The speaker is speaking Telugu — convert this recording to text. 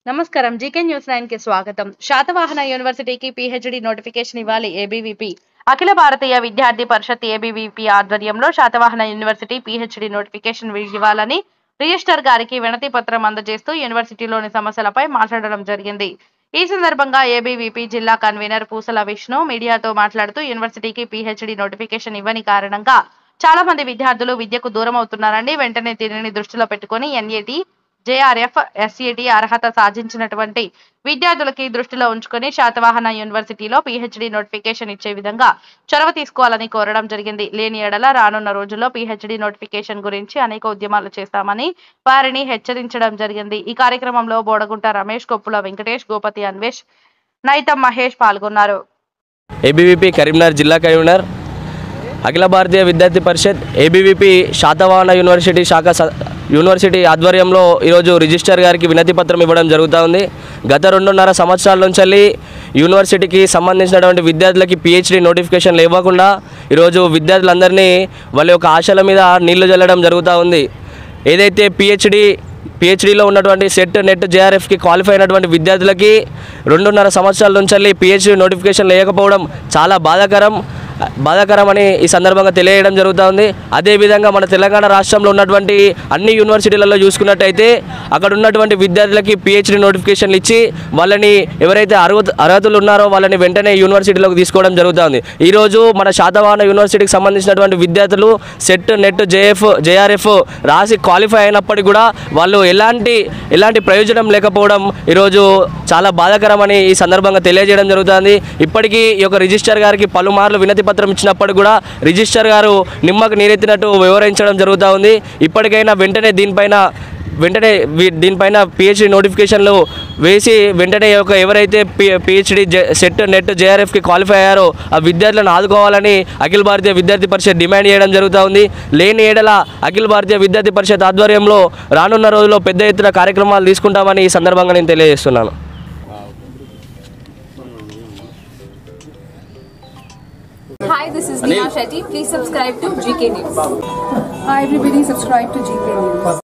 నమస్కారం జీకే న్యూస్ 9 కి స్వాగతం. శాతవాహన యూనివర్సిటీకి పీహెచ్డీ నోటిఫికేషన్ ఇవ్వాలి. ఏబీవీపీ అఖిల భారతీయ విద్యార్థి పరిషత్ ఏబీవీపీ ఆధ్వర్యంలో శాతవాహన యూనివర్సిటీ పీహెచ్డీ నోటిఫికేషన్ ఇవ్వాలని రిజిస్టర్ గారికి వినతి పత్రం అందజేస్తూ యూనివర్సిటీలోని సమస్యలపై మాట్లాడడం జరిగింది. ఈ సందర్భంగా ఏబీవీపీ జిల్లా కన్వీనర్ పూసల విష్ణు మీడియాతో మాట్లాడుతూ యూనివర్సిటీకి పీహెచ్డీ నోటిఫికేషన్ ఇవ్వని కారణంగా చాలా మంది విద్యార్థులు విద్యకు దూరం అవుతున్నారని, వెంటనే దీనిని దృష్టిలో పెట్టుకుని ఎన్ఏటీ జేఆర్ఎఫ్ ఎస్ఈటీ అర్హత సాధించినటువంటి విద్యార్థులకి దృష్టిలో ఉంచుకొని శాతవాహన యూనివర్సిటీలో పీహెచ్డీ నోటిఫికేషన్ ఇచ్చే విధంగా చొరవ తీసుకోవాలని కోరడం జరిగింది. లేని ఎడల రానున్న రోజుల్లో పీహెచ్డీ నోటిఫికేషన్ గురించి అనేక ఉద్యమాలు చేస్తామని వారిని హెచ్చరించడం జరిగింది. ఈ కార్యక్రమంలో బోడగుంట రమేష్, కొప్పుల వెంకటేష్, గోపతి అన్వేష్, నైతం మహేష్ పాల్గొన్నారు. ఏబీవీపీ కరీంనగర్ జిల్లా కన్వీనర్, అఖిల భారతీయ విద్యార్థి పరిషత్ ఏబీవీపీ శాతవాహన యూనివర్సిటీ ఆధ్వర్యంలో ఈరోజు రిజిస్టర్ గారికి వినతి పత్రం ఇవ్వడం జరుగుతూ ఉంది. గత 2.5 సంవత్సరాల నుంచి యూనివర్సిటీకి సంబంధించినటువంటి విద్యార్థులకి పీహెచ్డీ నోటిఫికేషన్లు ఇవ్వకుండా ఈరోజు విద్యార్థులందరినీ వాళ్ళ యొక్క ఆశల మీద నీళ్లు జల్లడం జరుగుతూ ఉంది. ఏదైతే పీహెచ్డీలో ఉన్నటువంటి సెట్ నెట్ జేఆర్ఎఫ్కి క్వాలిఫై అయినటువంటి విద్యార్థులకి 2.5 సంవత్సరాల నుంచి పీహెచ్డీ నోటిఫికేషన్ లేకపోవడం చాలా బాధాకరమని ఈ సందర్భంగా తెలియడం జరుగుతూ ఉంది. అదేవిధంగా మన తెలంగాణ రాష్ట్రంలో ఉన్నటువంటి అన్ని యూనివర్సిటీలలో చూసుకున్నట్టయితే అక్కడ ఉన్నటువంటి విద్యార్థులకి పీహెచ్డీ నోటిఫికేషన్లు ఇచ్చి వాళ్ళని ఎవరైతే అర్హతలు ఉన్నారో వాళ్ళని వెంటనే యూనివర్సిటీలోకి తీసుకోవడం జరుగుతుంది. ఈరోజు మన శాతవాహన యూనివర్సిటీకి సంబంధించినటువంటి విద్యార్థులు సెట్ నెట్ జేఆర్ఎఫ్ రాసి క్వాలిఫై అయినప్పటికీ కూడా వాళ్ళు ఎలాంటి ప్రయోజనం లేకపోవడం ఈరోజు చాలా బాధాకరమని ఈ సందర్భంగా తెలియజేయడం జరుగుతుంది. ఇప్పటికీ ఈ యొక్క రిజిస్టర్ గారికి పలుమార్లు వినతి పత్రం ఇచ్చినప్పుడు కూడా రిజిస్టర్ గారు నిమ్మకు నీరెత్తినట్టు వివరించడం జరుగుతూ ఉంది. ఇప్పటికైనా వెంటనే దీనిపైన పీహెచ్డీ నోటిఫికేషన్లు వేసి వెంటనే ఎవరైతే పీహెచ్డీ సెట్ నెట్ జేఆర్ఎఫ్కి క్వాలిఫై అయ్యారో ఆ విద్యార్థులను ఆదుకోవాలని అఖిల భారతీయ విద్యార్థి పరిషత్ డిమాండ్ చేయడం జరుగుతూ ఉంది. లేని ఏడల అఖిల భారతీయ విద్యార్థి పరిషత్ ఆధ్వర్యంలో రానున్న రోజుల్లో పెద్ద ఎత్తున కార్యక్రమాలు తీసుకుంటామని ఈ సందర్భంగా నేను తెలియజేస్తున్నాను. Hi, this is Neha Shetty. Please subscribe to GK News. Hi everybody, subscribe to GK News.